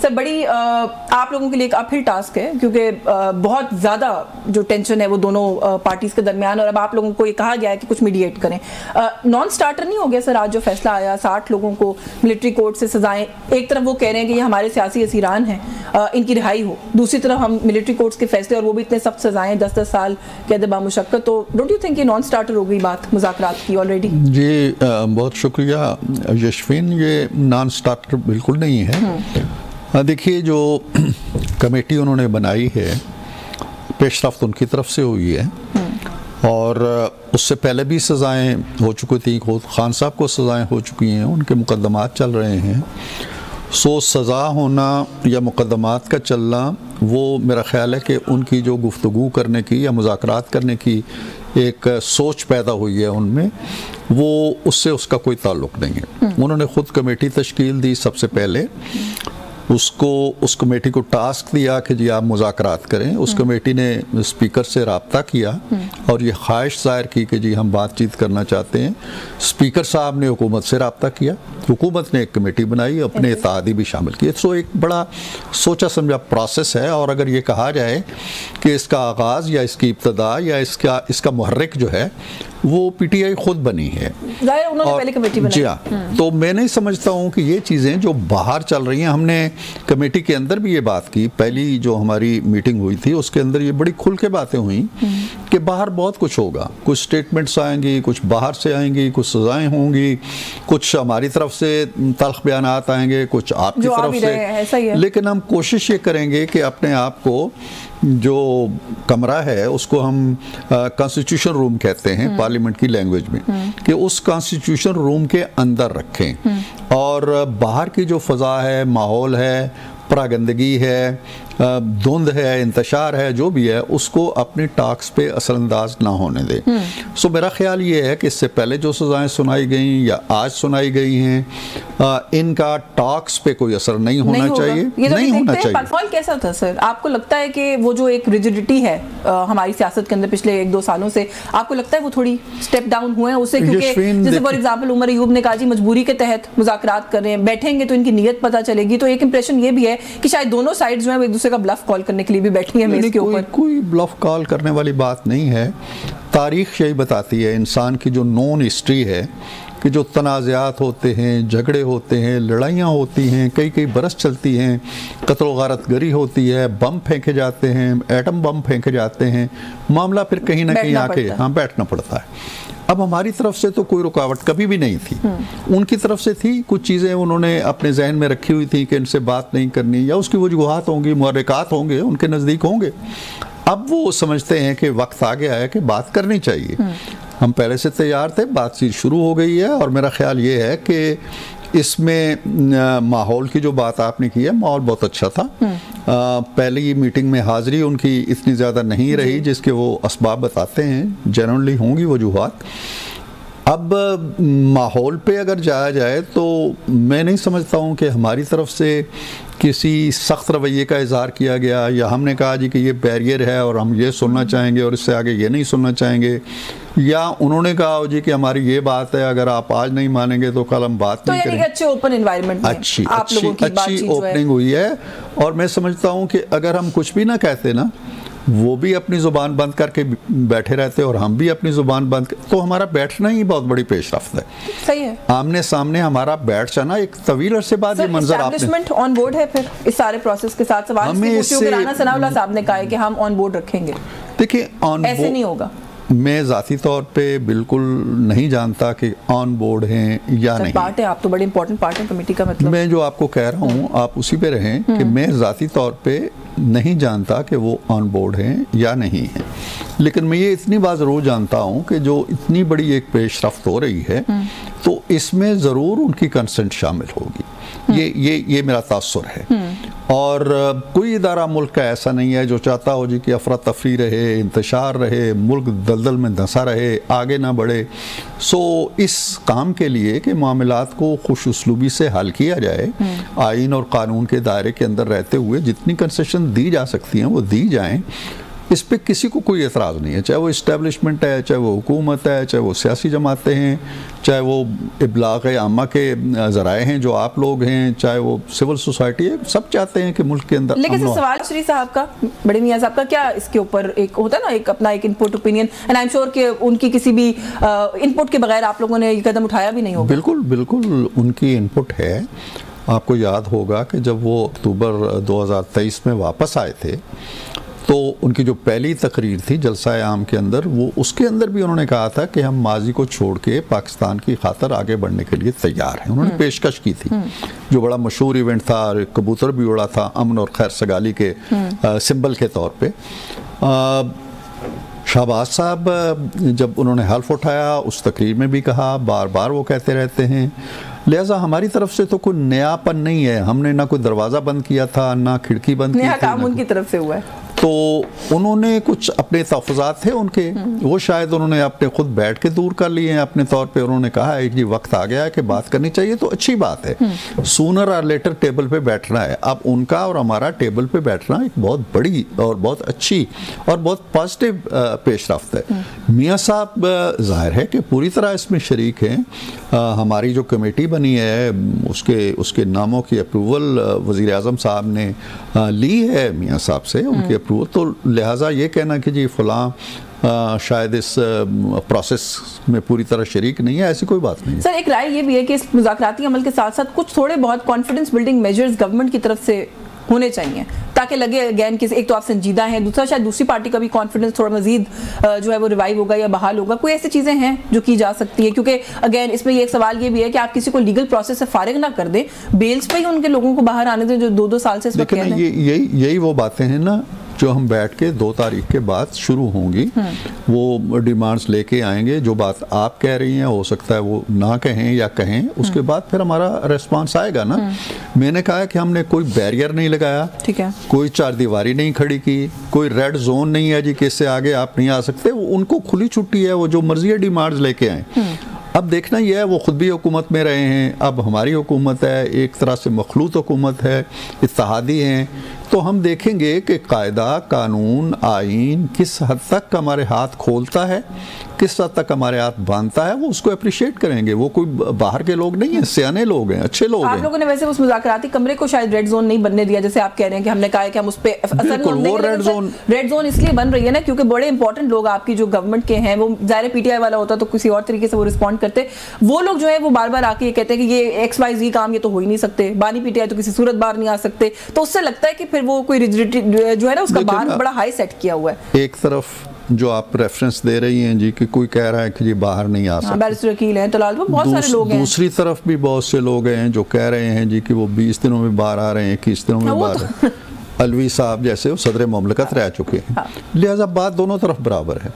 Sir बड़ी आप लोगों के लिए एक अपहिल टास्क है, क्योंकि बहुत ज़्यादा जो टेंशन है वो दोनों पार्टीज के दरमियान, और अब आप लोगों को ये कहा गया है कि कुछ मीडिएट करें। नॉन स्टार्टर नहीं हो गया सर आज जो फैसला आया 60 लोगों को मिलिट्री कोर्ट से सजाएं? एक तरफ वो कह रहे हैं कि ये हमारे सियासी असीरान हैं, इनकी रिहाई हो, दूसरी तरफ हम मिलिट्री कोर्ट्स के फैसले और वो भी इतने सख्त सजाएं 10-10 साल कैद बामुशक्कत। तो डोंट यू थिंक ये नॉन स्टार्टर हो गई बात मुज़ाकरात की ऑलरेडी? जी बहुत शुक्रिया यशविन, ये नॉन स्टार्टर बिल्कुल नहीं है। देखिए जो कमेटी उन्होंने बनाई है पेशरफ्त उनकी तरफ से हुई है, और उससे पहले भी सज़ाएं हो चुकी थी, खुद खान साहब को सज़ाएं हो चुकी हैं, उनके मुकदमात चल रहे हैं। सो सज़ा होना या मुकदमात का चलना वो मेरा ख़्याल है कि उनकी जो गुफ्तगू करने की या मुज़ाकरात करने की एक सोच पैदा हुई है उनमें, वो उससे उसका कोई ताल्लुक़ नहीं है। उन्होंने ख़ुद कमेटी तश्कील दी, सबसे पहले उस कमेटी को टास्क दिया कि जी आप मुज़ाकरात करें। उस कमेटी ने स्पीकर से रब्ता किया और ये ख्वाहिश ज़ाहिर की कि जी हम बातचीत करना चाहते हैं। स्पीकर साहब ने हुकूमत से रब्ता किया, हुकूमत ने एक कमेटी बनाई, अपने इत्तेहादी भी शामिल किए। सो एक बड़ा सोचा समझा प्रोसेस है, और अगर ये कहा जाए कि इसका आगाज़ या इसकी इब्तदा या इसका मुहर्रिक जो है वो पीटीआई खुद बनी है, उन्होंने पहले कमेटी बनाई। जी हाँ, तो मैं नहीं समझता हूँ कि ये चीज़ें जो बाहर चल रही हैं, हमने कमेटी के अंदर भी ये बात की, पहली जो हमारी मीटिंग हुई थी उसके अंदर ये बड़ी खुल के बातें हुई कि बाहर बहुत कुछ होगा, कुछ स्टेटमेंट्स आएंगी, कुछ बाहर से आएंगी, कुछ सजाएं होंगी, कुछ हमारी तरफ से तल्ख बयानात आएंगे, कुछ आपकी तरफ से, लेकिन हम कोशिश ये करेंगे कि अपने आप को जो कमरा है उसको हम कॉन्स्टिट्यूशन रूम कहते हैं पार्लियामेंट की लैंग्वेज में, कि उस कॉन्स्टिट्यूशन रूम के अंदर रखें, और बाहर की जो फ़ज़ा है, माहौल है, परागंदगी है, धुंध है, इंतशार है, जो भी है, उसको अपने टास्क पे असरअंदाज ना होने दें। सो मेरा ख्याल ये है कि इससे पहले जो सज़ाएं सुनाई गई या आज सुनाई गई हैं, इनका टास्क पे कोई असर नहीं होना चाहिए, नहीं होना चाहिए। माहौल कैसा था सर? आपको लगता है कि वो जो एक रिजिडिटी है हमारी सियासत के अंदर पिछले 1-2 सालों से, आपको लगता है वो थोड़ी स्टेप डाउन हुए हैं उससे? क्योंकि जैसे फॉर एग्जाम्पल उमर अयूब ने कहा जी मजबूरी के तहत मुज़ाकरात कर रहे हैं, बैठेंगे तो इनकी नीयत पता चलेगी। तो एक इंप्रेशन ये भी है कि शायद दोनों साइड जो है एक दूसरे का ब्लफ कॉल करने के लिए भी बैठी है मेज के ऊपर। कोई ब्लफ कॉल करने वाली बात नहीं है। तारीख यही बताती है, इंसान की जो नॉन हिस्ट्री है, कि जो तनाज़ात होते हैं, झगड़े होते हैं, लड़ाइयाँ होती हैं, कई बरस चलती हैं, कत्ल गारतगरी होती है, बम फेंके जाते हैं, एटम बम फेंके जाते हैं, मामला फिर कहीं ना कहीं आके बैठना पड़ता है। अब हमारी तरफ से तो कोई रुकावट कभी भी नहीं थी, उनकी तरफ से थी। कुछ चीज़ें उन्होंने अपने जहन में रखी हुई थी कि इनसे बात नहीं करनी, या उसकी वजूहात होंगी, मुहर्रिकात होंगे, उनके नज़दीक होंगे। अब वो समझते हैं कि वक्त आ गया है कि बात करनी चाहिए। हम पहले से तैयार थे, बातचीत शुरू हो गई है, और मेरा ख्याल ये है कि इसमें माहौल की जो बात आपने की है, माहौल बहुत अच्छा था। पहली मीटिंग में हाज़िरी उनकी इतनी ज़्यादा नहीं रही जिसके वो असबाब बताते हैं, जनरली होंगी वजूहात। अब माहौल पे अगर जाया जाए तो मैं नहीं समझता हूँ कि हमारी तरफ से किसी सख्त रवैये का इजहार किया गया, या हमने कहा जी कि ये बैरियर है और हम ये सुनना चाहेंगे और इससे आगे ये नहीं सुनना चाहेंगे, या उन्होंने कहा जी कि हमारी ये बात है, अगर आप आज नहीं मानेंगे तो कल हम बात नहीं करेंगे। अच्छे ओपन एनवायरनमेंट में अच्छी ओपनिंग हुई है, और मैं समझता हूँ कि अगर हम कुछ भी ना कहते ना, वो भी अपनी ज़ुबान बंद करके बैठे रहते और हम भी अपनी ज़ुबान बंद तो हमारा बैठना ही बहुत बड़ी पेशरफ्त है। सही है, आमने सामने हमारा बैठ जाना एक तवील अरसे बाद ये मंजर आपने ऑन बोर्ड है। फिर इस सारे प्रोसेस के साथ सवाल राना सनाउल्लाह साहब ने कहा है कि हम ऑन बोर्ड रखेंगे। देखिए ऐसे नहीं होगा। मैं ज़ाती तौर पे बिल्कुल नहीं जानता कि ऑन बोर्ड हैं या नहीं। पार्ट है, आप तो बड़े इंपॉर्टेंट पार्ट है कमेटी का। मतलब मैं जो आपको कह रहा हूँ आप उसी पे रहें कि मैं ज़ाती तौर पे नहीं जानता कि वो ऑन बोर्ड हैं या नहीं हैं, लेकिन मैं ये इतनी बात ज़रूर जानता हूँ कि जो इतनी बड़ी एक पेशरफ्त हो रही है तो इसमें ज़रूर उनकी कंसेंट शामिल होगी। ये मेरा तासुर है। और कोई इदारा मुल्क का ऐसा नहीं है जो चाहता हो जी कि अफरा तफरी रहे, इंतशार रहे, मुल्क दलदल में धंसा रहे, आगे ना बढ़े। सो इस काम के लिए कि मामलात को खुश उसलूबी से हल किया जाए, आइन और कानून के दायरे के अंदर रहते हुए जितनी कंसेशन दी जा सकती हैं वो दी जाएं, इस पे किसी को कोई एतराज़ नहीं है, चाहे वो इस्टेब्लिशमेंट है, चाहे वो हुकूमत है, चाहे वो सियासी जमातें हैं, चाहे वो इब्लाग आमा के ज़राए हैं जो आप लोग हैं, चाहे वो सिविल सोसाइटी है, सब चाहते हैं कि मुल्क के अंदर। लेकिन सवाल श्री साहब का, बड़े मियाँ साहब का, क्या इसके ऊपर एक होता है ना, एक अपना एक input opinion, and I am sure कि उनकी किसी भी इनपुट के बगैर आप लोगों ने ये कदम उठाया भी नहीं होगा। बिल्कुल बिल्कुल उनकी इनपुट है। आपको याद होगा कि जब वो अक्टूबर 2023 में वापस आए थे तो उनकी जो पहली तकरीर थी जलसा आम के अंदर, वो उसके अंदर भी उन्होंने कहा था कि हम माजी को छोड़ के पाकिस्तान की खातर आगे बढ़ने के लिए तैयार हैं। उन्होंने पेशकश की थी, जो बड़ा मशहूर इवेंट था, कबूतर भी उड़ा था अमन और खैर सगाली के सिंबल के तौर पे। शहबाज साहब जब उन्होंने हल्फ उठाया, उस तकरीर में भी कहा, बार बार वो कहते रहते हैं। लिहाजा हमारी तरफ से तो कोई नयापन नहीं है, हमने ना कोई दरवाज़ा बंद किया था, ना खिड़की बंद की थी, काम उनकी तरफ से हुआ है। तो उन्होंने कुछ अपने तहफ़्फ़ुज़ात थे उनके, वो शायद उन्होंने अपने खुद बैठ के दूर कर लिए हैं अपने तौर पे। उन्होंने कहा है कि वक्त आ गया है कि बात करनी चाहिए, तो अच्छी बात है, सूनर और लेटर टेबल पे बैठना है। अब उनका और हमारा टेबल पे बैठना एक बहुत बड़ी और बहुत अच्छी और बहुत पॉजिटिव पेशरफ्त है। मियाँ साहब ज़ाहिर है कि पूरी तरह इसमें शरीक हैं। हमारी जो कमेटी बनी है उसके नामों की अप्रूवल वज़ीर आज़म साहब ने ली है मियाँ साहब से, उनकी अप्रूवल, तो लिहाजा ये कहना कि जी फलां शायद इस प्रोसेस में पूरी तरह शरीक नहीं है, ऐसी कोई बात नहीं है। सर, एक राय ये भी है कि इस मुज़ाकराती अमल के साथ साथ कुछ थोड़े बहुत कॉन्फिडेंस बिल्डिंग मेजर्स गवर्नमेंट की तरफ से होने चाहिए, ताकि लगे अगेन कि एक तो आप संजीदा हैं, दूसरा शायद दूसरी पार्टी का भी कॉन्फिडेंस थोड़ा मजीद जो है वो रिवाइव होगा या बहाल होगा। कोई ऐसी चीज़ें हैं जो की जा सकती है? क्योंकि अगेन इसमें ये एक सवाल ये भी है कि आप किसी को लीगल प्रोसेस से फारिग ना कर दें, बेल्स पे ही उनके लोगों को बाहर आने दें जो 2-2 साल से इस वक्त हैं। यही वो बातें हैं ना जो हम बैठ के 2 तारीख के बाद शुरू होंगी, वो डिमांड्स लेके आएंगे। जो बात आप कह रही हैं हो सकता है वो ना कहें या कहें, उसके बाद फिर हमारा रिस्पांस आएगा ना। मैंने कहा कि हमने कोई बैरियर नहीं लगाया, ठीक है, कोई चारदीवारी नहीं खड़ी की, कोई रेड जोन नहीं है जी कि इससे आगे आप नहीं आ सकते। उनको खुली छुट्टी है, वो जो मर्जी है डिमांड्स लेके आए। अब देखना यह है, वो खुद भी हुकूमत में रहे हैं, अब हमारी हुकूमत है, एक तरह से मखलूत हुकूमत है, इत्तेहादी हैं, तो हम देखेंगे कि कायदा, कानून, आइन किस हद तक हमारे हाथ खोलता है, किस हद तक हमारे हाथ बांधता है, वो उसको अप्रिशिएट करेंगे। वो कोई बाहर के लोग नहीं हैं, सियाने लोग हैं, अच्छे लोग हैं। आप लोगों ने वैसे उस मुज़ाकराती कमरे को शायद रेड जोन नहीं बनने दिया, जैसे आप कह रहे हैं कि हमने कहा है कि हम उस पे रेड जोन इसलिए बन रही है ना क्योंकि बड़े इंपॉर्टेंट लोग आपकी जो गवर्नमेंट के हैं, वो ज़ाहिर पीटीआई वाला होता तो किसी और तरीके से वो रिस्पॉन्ड करते, वो लोग जो है वो बार बार आके ये कहते हैं कि ये XYZ काम ये तो हो ही नहीं सकते, बानी पीटीआई तो किसी सूरत बाहर नहीं आ सकते। तो उससे लगता है कि फिर वो कोई रिजिडिटी जो है ना उसका बार बड़ा हाई सेट किया हुआ है। एक तरफ जो आप रेफरेंस दे रही हैं जी कि कोई कह रहा है कि जी बाहर नहीं आ सकते, बैरिस्टर वकील हैं, तो बहुत सारे लोग हैं। दूसरी तरफ भी बहुत से लोग हैं जो कह रहे हैं जी कि वो 20 दिनों में बाहर आ रहे हैं, 21 दिनों में बाहर अलवी साहब जैसे वो सदर मुमलकत रह चुके हैं। लिहाजा बात दोनों तरफ बराबर है।